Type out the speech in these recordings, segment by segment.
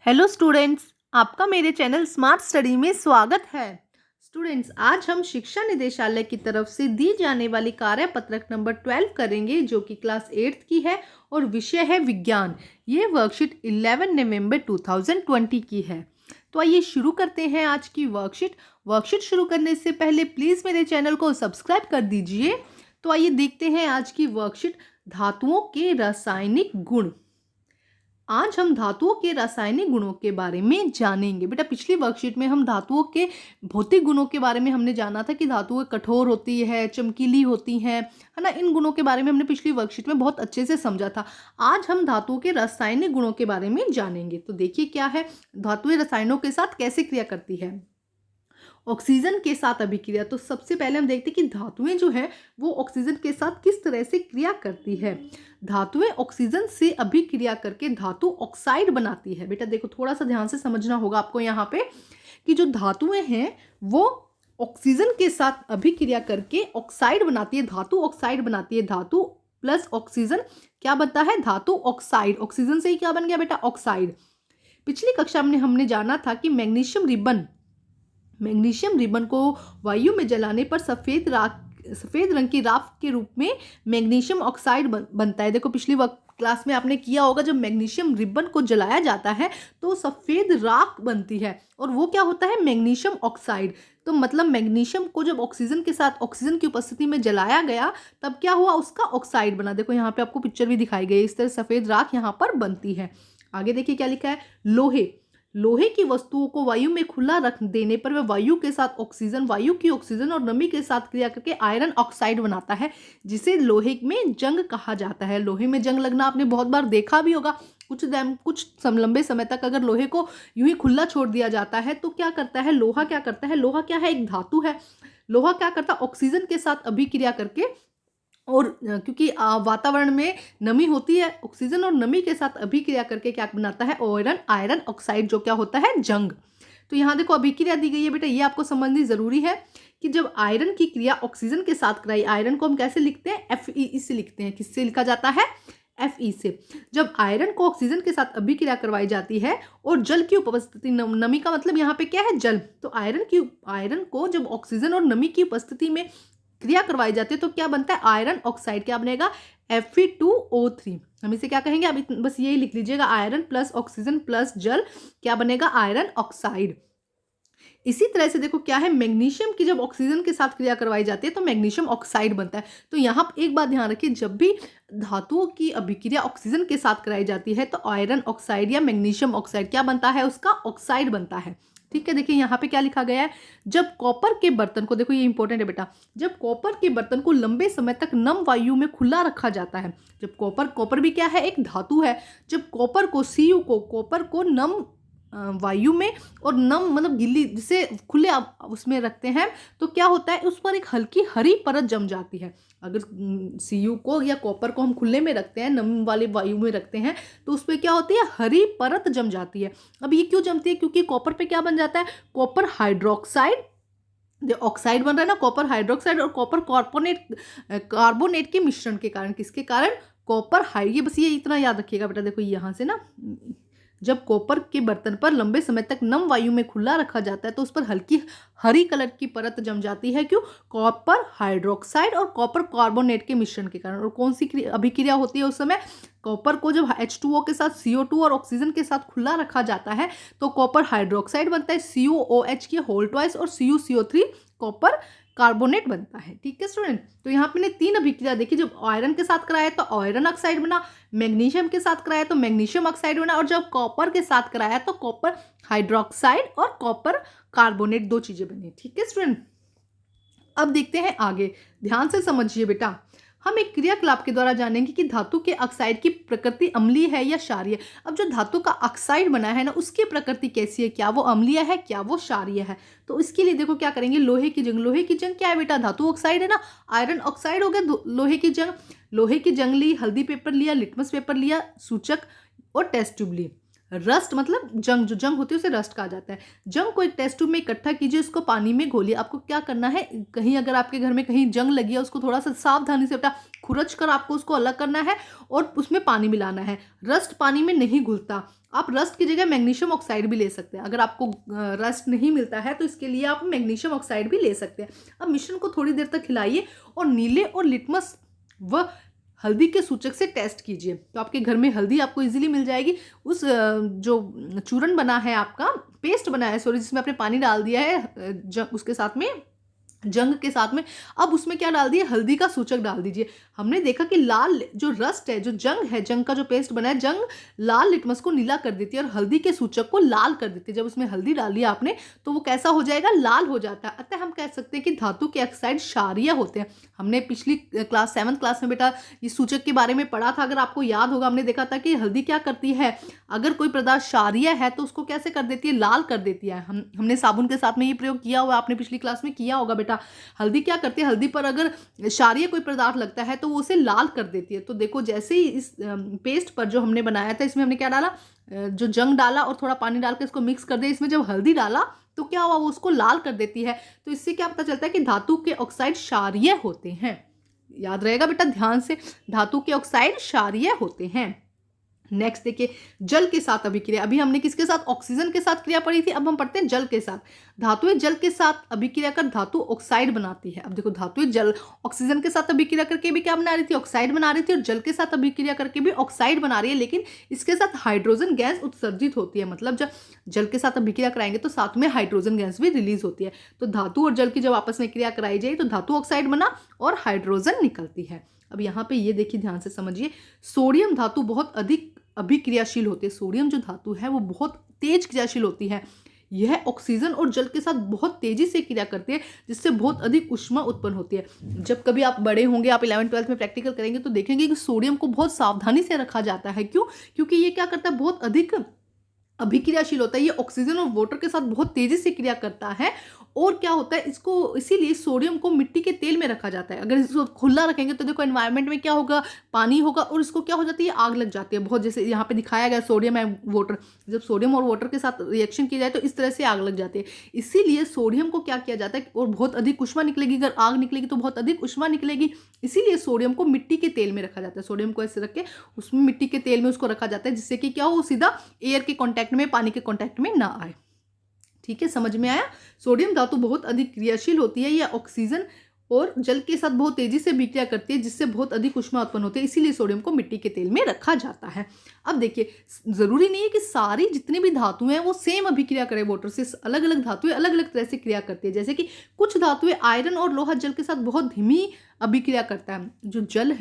Hello students, आपका मेरे channel smart study में स्वागत है। स्टूडेंट्स, आज हम शिक्षा निदेशालय की तरफ से दी जाने वाली कार्यपत्रक नंबर 12 करेंगे, जो कि क्लास 8th की है और विषय है विज्ञान। ये वर्कशीट 11 नवंबर 2020 की है। तो आइए शुरू करते हैं आज की वर्कशीट शुरू करने से पहले प्लीज़ मेरे चैनल को सब्सक्राइब कर दीजिए। तो आइए देखते हैं आज की वर्कशीट, धातुओं के रासायनिक गुण। आज हम धातुओं के रासायनिक गुणों के बारे में जानेंगे। बेटा, पिछली वर्कशीट में हम धातुओं के भौतिक गुणों के बारे में हमने जाना था कि धातुएं कठोर होती है, चमकीली होती हैं, है ना। इन गुणों के बारे में हमने पिछली वर्कशीट में बहुत अच्छे से समझा था। आज हम धातुओं के रासायनिक गुणों के बारे में जानेंगे। तो देखिए क्या है, धातुएं रसायनों के साथ कैसे क्रिया करती है। ऑक्सीजन के साथ अभिक्रिया। तो सबसे पहले हम देखते हैं कि धातुएं जो है वो ऑक्सीजन के साथ किस तरह से क्रिया करती है। धातुएं ऑक्सीजन से अभिक्रिया करके धातु ऑक्साइड बनाती है। बेटा देखो, थोड़ा सा ध्यान से समझना होगा आपको यहाँ पे कि जो धातुएं हैं वो ऑक्सीजन के साथ अभिक्रिया करके ऑक्साइड बनाती है, धातु ऑक्साइड बनाती है। धातु प्लस ऑक्सीजन क्या बनता है? धातु ऑक्साइड। ऑक्सीजन से ही क्या बन गया बेटा? ऑक्साइड। पिछली कक्षा में हमने जाना था कि मैग्नीशियम रिबन को वायु में जलाने पर सफेद रंग की राख के रूप में मैग्नीशियम ऑक्साइड बनता है। देखो, पिछली क्लास में आपने किया होगा, जब मैग्नीशियम रिबन को जलाया जाता है तो सफेद राख बनती है और वो क्या होता है? Magnesium oxide. तो मतलब मैग्नीशियम को जब ऑक्सीजन के साथ, ऑक्सीजन की उपस्थिति में जलाया गया, तब क्या हुआ? उसका ऑक्साइड बना। देखो यहाँ पे आपको पिक्चर भी दिखाई गई, इस तरह सफेद राख यहाँ पर बनती है। आगे देखिए क्या लिखा है। लोहे की वस्तुओं को वायु में खुला रख देने पर वह वायु की ऑक्सीजन और नमी के साथ क्रिया करके आयरन ऑक्साइड बनाता है, जिसे लोहे में जंग कहा जाता है। लोहे में जंग लगना आपने बहुत बार देखा भी होगा। कुछ लंबे समय तक अगर लोहे को यूं ही खुला छोड़ दिया जाता है तो क्या करता है? लोहा क्या करता है? लोहा क्या है? एक धातु है। लोहा क्या करता है? ऑक्सीजन के साथ अभिक्रिया करके, और क्योंकि वातावरण में नमी होती है, ऑक्सीजन और नमी के साथ अभिक्रिया करके क्या बनाता है? आयरन ऑक्साइड, जो क्या होता है? जंग। तो यहाँ देखो अभिक्रिया दी गई है बेटा, ये आपको समझनी जरूरी है कि जब आयरन की क्रिया ऑक्सीजन के साथ कराई, आयरन को हम कैसे लिखते हैं? Fe से लिखते हैं। किससे लिखा जाता है? Fe से। जब आयरन को ऑक्सीजन के साथ अभिक्रिया करवाई जाती है और जल की उपस्थिति, नमी का मतलब यहाँ पे क्या है? जल। तो आयरन को जब ऑक्सीजन और नमी की उपस्थिति में क्रिया करवाई जाती है तो क्या बनता है? Iron oxide. क्या बनेगा? Fe2O3। हम इसे क्या कहेंगे? अभी बस यही लिख लीजिएगा, आयरन प्लस ऑक्सीजन प्लस जल क्या बनेगा? Iron oxide. इसी तरह से देखो क्या है, मैग्नीशियम की जब ऑक्सीजन के साथ क्रिया करवाई जाती है तो मैग्नीशियम ऑक्साइड बनता है। तो यहाँ एक बात ध्यान रखिए, जब भी धातुओं की अभिक्रिया ऑक्सीजन के साथ कराई जाती है तो आयरन ऑक्साइड या मैग्नीशियम ऑक्साइड क्या बनता है? उसका ऑक्साइड बनता है। ठीक है, देखिए यहाँ पे क्या लिखा गया है। जब कॉपर के बर्तन को, देखो ये इंपॉर्टेंट है बेटा, जब कॉपर के बर्तन को लंबे समय तक नम वायु में खुला रखा जाता है, जब कॉपर भी क्या है? एक धातु है। जब कॉपर को नम वायु में, और नम मतलब गिल्ली, जिसे खुले उसमें रखते हैं तो क्या होता है? उस पर एक हल्की हरी परत जम जाती है। अगर सीयू को या कॉपर को हम खुले में रखते हैं, नम वाले वायु में रखते हैं, तो उस पर क्या होती है? हरी परत जम जाती है। अब ये क्यों जमती है? क्योंकि कॉपर पे क्या बन जाता है? कॉपर हाइड्रोक्साइड, जो ऑक्साइड बन रहा है ना, कॉपर हाइड्रोक्साइड और कॉपर कार्बोनेट के मिश्रण के कारण। किसके कारण? ये बस ये इतना याद रखिएगा बेटा। देखो यहाँ से ना, जब कॉपर के बर्तन पर लंबे समय तक नम वायु में खुला रखा जाता है तो उस पर हल्की हरी कलर की परत जम जाती है। क्यों? कॉपर हाइड्रोक्साइड और कॉपर कार्बोनेट के मिश्रण के कारण। और कौन सी अभिक्रिया होती है उस समय? कॉपर को जब H2O के साथ CO2 और ऑक्सीजन के साथ खुला रखा जाता है तो कॉपर हाइड्रोक्साइड बनता है, CuOH की होल ट्वाइस, और CuCO3 कॉपर कार्बोनेट बनता है। ठीक है स्टूडेंट, तो यहाँ पे 3 अभिक्रिया देखी। जब आयरन के साथ कराया तो आयरन ऑक्साइड बना, मैग्नीशियम के साथ कराया तो मैग्नीशियम ऑक्साइड बना, और जब कॉपर के साथ कराया तो कॉपर हाइड्रोक्साइड और कॉपर कार्बोनेट, 2 चीजें बनी। ठीक है स्टूडेंट, अब देखते हैं आगे। ध्यान से समझिए बेटा, हम एक क्रियाकलाप के द्वारा जानेंगे कि धातु के ऑक्साइड की प्रकृति अम्लीय है या क्षारीय। अब जो धातु का ऑक्साइड बना है ना, उसकी प्रकृति कैसी है? क्या वो अम्लीय है? क्या वो क्षारीय है? तो इसके लिए देखो क्या करेंगे, लोहे की जंग क्या है बेटा? धातु ऑक्साइड है ना, आयरन ऑक्साइड हो गया। लोहे की जंग ली, हल्दी पेपर लिया, लिटमस पेपर लिया, सूचक और टेस्ट ट्यूब ली। रस्ट मतलब जंग, जो जंग होती है उसे रस्ट कहा जाता है। जंग को एक टेस्ट ट्यूब में इकट्ठा कीजिए, उसको पानी में घोलिए। आपको क्या करना है, कहीं अगर आपके घर में कहीं जंग लगी है उसको थोड़ा सा सावधानी से बेटा खुरच कर आपको उसको अलग करना है और उसमें पानी मिलाना है। रस्ट पानी में नहीं घुलता। आप रस्ट की जगह मैग्नीशियम ऑक्साइड भी ले सकते हैं। अगर आपको रस्ट नहीं मिलता है तो इसके लिए आप मैग्नीशियम ऑक्साइड भी ले सकते हैं। अब मिश्रण को थोड़ी देर तक हिलाइए और नीले और लिटमस व हल्दी के सूचक से टेस्ट कीजिए। तो आपके घर में हल्दी आपको इजीली मिल जाएगी। उस जो चूरन बना है, आपका पेस्ट बना है सॉरी, जिसमें आपने पानी डाल दिया है उसके साथ में, जंग के साथ में, अब उसमें क्या डाल दिए, हल्दी का सूचक डाल दीजिए। हमने देखा कि लाल जो रस्ट है, जो जंग है, जंग का जो पेस्ट बना है, जंग लाल लिटमस को नीला कर देती है और हल्दी के सूचक को लाल कर देती है। जब उसमें हल्दी डाल लिया आपने तो वो कैसा हो जाएगा, लाल हो जाता है। अतः हम कह सकते हैं कि धातु के ऑक्साइड क्षारीय होते हैं। हमने पिछली क्लास 7th क्लास में बेटा इस सूचक के बारे में पढ़ा था, अगर आपको याद होगा। हमने देखा था कि हल्दी क्या करती है, अगर कोई पदार्थ क्षारीय है तो उसको कैसे कर देती है, लाल कर देती है। हमने साबुन के साथ में ये प्रयोग किया हुआ, आपने पिछली क्लास में किया होगा बेटा। हल्दी क्या करती है, हल्दी पर अगर क्षारीय कोई पदार्थ लगता है तो वो उसे लाल कर देती है। तो देखो जैसे ही इस पेस्ट पर जो हमने बनाया था, इसमें हमने क्या डाला, जो जंग डाला और थोड़ा पानी डाल के इसको मिक्स कर दिया। इसमें जब हल्दी डाला तो क्या हुआ, वो उसको लाल कर देती है। तो इससे क्या पता चलता है कि धातु के ऑक्साइड क्षारीय होते हैं। याद रहेगा बेटा ध्यान से, धातु के ऑक्साइड क्षारीय होते हैं। नेक्स्ट देखिए, जल के साथ अभिक्रिया। अभी हमने किसके साथ, ऑक्सीजन के साथ क्रिया पढ़ी थी। अब हम पढ़ते हैं जल के साथ। धातुएं जल के साथ अभिक्रिया कर धातु ऑक्साइड बनाती है। अब देखो धातुएं जल ऑक्सीजन के साथ अभिक्रिया करके भी क्या बना रही थी, ऑक्साइड बना रही थी, और जल के साथ अभिक्रिया करके भी ऑक्साइड बना रही है। लेकिन इसके साथ हाइड्रोजन गैस उत्सर्जित होती है। मतलब जब जल के साथ अभिक्रिया कराएंगे तो साथ में हाइड्रोजन गैस भी रिलीज होती है। तो धातु और जल की जब आपस में क्रिया कराई जाए तो धातु ऑक्साइड बना और हाइड्रोजन निकलती है। अब यहाँ पे ये देखिए, ध्यान से समझिए, सोडियम धातु बहुत अधिक अभिक्रियाशील होती है। सोडियम जो धातु है वो बहुत तेज क्रियाशील होती है। यह ऑक्सीजन और जल के साथ बहुत तेजी से क्रिया करती है, जिससे बहुत अधिक ऊष्मा उत्पन्न होती है। जब कभी आप बड़े होंगे, आप 11th 12th में प्रैक्टिकल करेंगे तो देखेंगे कि सोडियम को बहुत सावधानी से रखा जाता है। क्यों? क्योंकि ये क्या करता है, बहुत अधिक अभिक्रियाशील होता है। ये ऑक्सीजन और वाटर के साथ बहुत तेजी से क्रिया करता है। और क्या होता है, इसको इसीलिए सोडियम को मिट्टी के तेल में रखा जाता है। अगर इसको खुला रखेंगे तो देखो एनवायरनमेंट में क्या होगा, पानी होगा और इसको क्या हो जाती है, आग लग जाती है बहुत। जैसे यहाँ पे दिखाया गया सोडियम एंड वाटर, जब सोडियम और वाटर के साथ रिएक्शन किया जाए तो इस तरह से आग लग जाती है। इसीलिए सोडियम को क्या किया जाता है, और बहुत अधिक ऊष्मा निकलेगी। अगर आग निकलेगी तो बहुत अधिक ऊष्मा निकलेगी, इसीलिए सोडियम को मिट्टी के तेल में रखा जाता है। सोडियम को ऐसे रख के उसमें मिट्टी के तेल में उसको रखा जाता है, जिससे कि क्या हो, सीधा एयर के कॉन्टैक्ट में, पानी के कॉन्टैक्ट में ना आए। ठीक है, समझ में आया। सोडियम धातु बहुत अधिक क्रियाशील होती है। यह ऑक्सीजन और जल के साथ बहुत तेजी से विक्रिया करती है, जिससे बहुत अधिक ऊष्मा उत्पन्न होती है। इसीलिए सोडियम को मिट्टी के तेल में रखा जाता है। अब देखिए, जरूरी नहीं है कि सारी जितनी भी धातुएं हैं वो सेम अभिक्रिया करें वाटर से। अलग अलग धातुएं अलग अलग तरह से क्रिया करती है। जैसे कि कुछ धातुएं आयरन और लोहा जल के साथ बहुत धीमी अभिक्रिया करता है। जो जल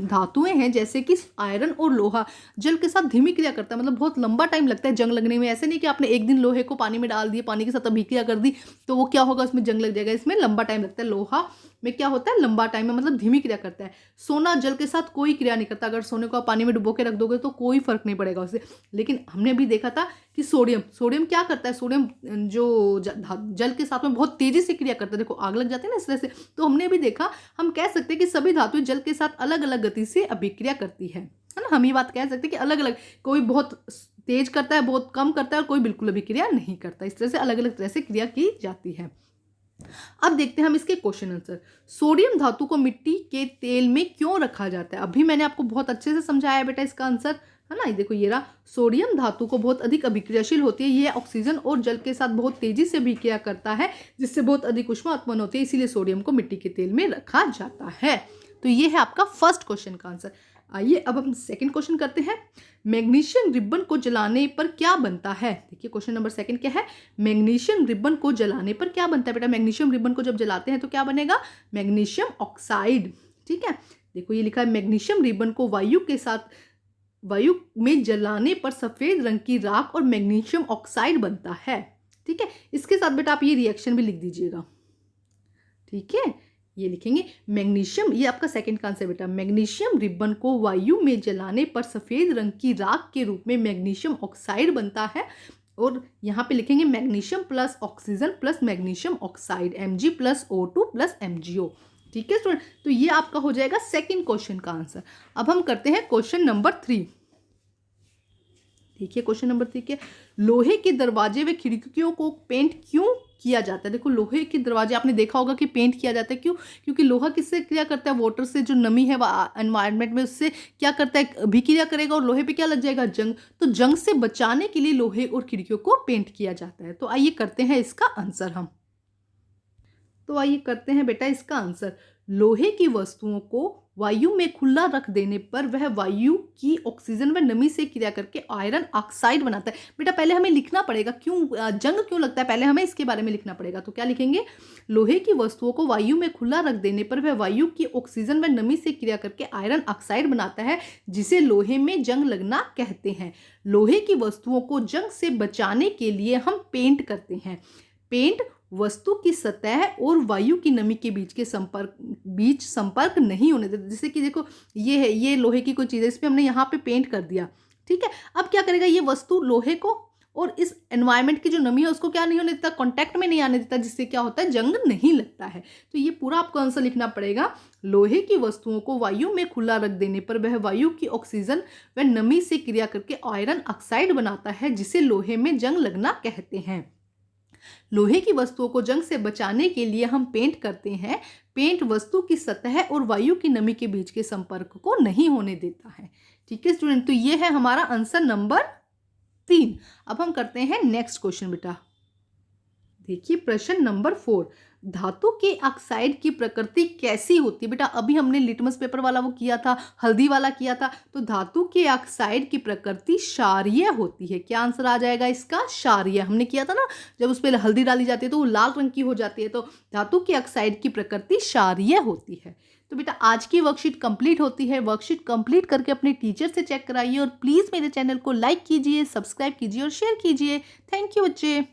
धातुएं हैं जैसे कि आयरन और लोहा जल के साथ धीमी क्रिया करता है, मतलब बहुत लंबा टाइम लगता है जंग लगने में। ऐसे नहीं कि आपने एक दिन लोहे को पानी में डाल दिया, पानी के साथ अभिक्रिया कर दी तो वो क्या होगा, उसमें जंग लग जाएगा। इसमें लंबा टाइम लगता है। लोहा में क्या होता है, लंबा टाइम में, मतलब धीमी क्रिया करता है। सोना जल के साथ कोई क्रिया नहीं करता। अगर सोने को आप पानी में डुबो के रख दोगे तो कोई फर्क नहीं पड़ेगा उससे। लेकिन हमने अभी देखा था कि सोडियम क्या करता है, सोडियम जो जल के साथ में बहुत तेजी से क्रिया करता है। देखो आग लग जाती है ना इस तरह से। तो हमने भी देखा, हम कह सकते हैं कि सभी धातुएं जल के साथ अलग अलग गति से अभिक्रिया करती है ना। हम ये बात कह सकते हैं कि अलग अलग, कोई बहुत तेज करता है, बहुत कम करता है, और कोई बिल्कुल अभिक्रिया नहीं करता। इस तरह से अलग अलग तरह से क्रिया की जाती है। अब देखते हैं हम इसके क्वेश्चन आंसर। सोडियम धातु को मिट्टी के तेल में क्यों रखा जाता है? अभी मैंने आपको बहुत अच्छे से समझाया बेटा इसका आंसर, है ना। देखो ये रहा, सोडियम धातु को बहुत अधिक अभिक्रियाशील होती है। ये ऑक्सीजन और जल के साथ बहुत तेजी से अभिक्रिया करता है, जिससे बहुत अधिक ऊष्मा उत्पन्न होती है। इसीलिए सोडियम को मिट्टी के तेल में रखा जाता है। तो ये है आपका फर्स्ट क्वेश्चन का आंसर। आइए अब हम सेकंड क्वेश्चन करते हैं। मैग्नीशियम रिबन को जलाने पर क्या बनता है? देखिए क्वेश्चन नंबर सेकंड क्या है, मैग्नीशियम रिबन को जलाने पर क्या बनता है बेटा? मैग्नीशियम रिबन को जब जलाते हैं तो क्या बनेगा? Magnesium oxide. ठीक है, देखो ये लिखा है, मैग्नीशियम रिबन को वायु में जलाने पर सफेद रंग की राख और मैग्नीशियम ऑक्साइड बनता है। ठीक है, इसके साथ बेटा आप ये रिएक्शन भी लिख दीजिएगा। ठीक है, ये लिखेंगे मैग्नीशियम, ये आपका सेकंड का आंसर बेटा। मैग्नीशियम रिबन को वायु में जलाने पर सफेद रंग की राख के रूप में मैग्नीशियम ऑक्साइड बनता है। और यहाँ पे लिखेंगे magnesium plus oxygen plus magnesium oxide, Mg+O2 plus MgO। ठीक है स्टूडेंट, तो ये आपका हो जाएगा सेकंड क्वेश्चन का आंसर। अब हम करते हैं क्वेश्चन नंबर 3। देखिए क्वेश्चन नंबर 3 के लोहे के दरवाजे व खिड़कियों को पेंट क्यों किया जाता है। देखो लोहे के दरवाजे आपने देखा होगा कि पेंट किया जाता है, क्यों? क्योंकि लोहा किससे क्रिया करता है, वाटर से, जो नमी है एनवायरनमेंट में उससे क्या करता है, अभिक्रिया करेगा और लोहे पे क्या लग जाएगा, जंग। तो जंग से बचाने के लिए लोहे और खिड़कियों को पेंट किया जाता है। तो आइए करते हैं इसका आंसर हम। तो आइए करते हैं बेटा इसका आंसर। लोहे की वस्तुओं को वायु में खुला रख देने पर वह वायु की ऑक्सीजन व नमी से क्रिया करके आयरन ऑक्साइड बनाता है। बेटा पहले हमें लिखना पड़ेगा क्यों जंग क्यों लगता है, पहले हमें इसके बारे में लिखना पड़ेगा। तो क्या लिखेंगे, लोहे की वस्तुओं को वायु में खुला रख देने पर वह वायु की ऑक्सीजन व नमी से क्रिया करके आयरन ऑक्साइड बनाता है, जिसे लोहे में जंग लगना कहते हैं। लोहे की वस्तुओं को जंग से बचाने के लिए हम पेंट करते हैं। पेंट वस्तु की सतह और वायु की नमी के बीच संपर्क नहीं होने देता। जैसे कि देखो ये है, ये लोहे की कोई चीज़ है, इसमें हमने यहाँ पे पेंट कर दिया, ठीक है। अब क्या करेगा, ये वस्तु लोहे को और इस एनवायरनमेंट की जो नमी है उसको क्या नहीं होने देता, कांटेक्ट में नहीं आने देता, जिससे क्या होता है, जंग नहीं लगता है। तो ये पूरा आपको आंसर लिखना पड़ेगा। लोहे की वस्तुओं को वायु में खुला रख देने पर वह वायु की ऑक्सीजन व नमी से क्रिया करके आयरन ऑक्साइड बनाता है, जिसे लोहे में जंग लगना कहते हैं। लोहे की वस्तुओं को जंग से बचाने के लिए हम पेंट करते हैं। पेंट वस्तु की सतह और वायु की नमी के बीच के संपर्क को नहीं होने देता है। ठीक है स्टूडेंट, तो ये है हमारा आंसर नंबर 3। अब हम करते हैं नेक्स्ट क्वेश्चन बेटा। देखिए प्रश्न नंबर 4, धातु के ऑक्साइड की प्रकृति कैसी होती है। बेटा अभी हमने लिटमस पेपर वाला वो किया था, हल्दी वाला किया था। तो धातु के ऑक्साइड की प्रकृति क्षारीय होती है। क्या आंसर आ जाएगा इसका, क्षारीय। हमने किया था ना, जब उस पर हल्दी डाली जाती है तो वो लाल रंग की हो जाती है। तो धातु के ऑक्साइड की प्रकृति क्षारीय होती है। तो बेटा आज की वर्कशीट कंप्लीट होती है। वर्कशीट कंप्लीट करके अपने टीचर से चेक कराइए और प्लीज़ मेरे चैनल को लाइक कीजिए, सब्सक्राइब कीजिए और शेयर कीजिए। थैंक यू बच्चे।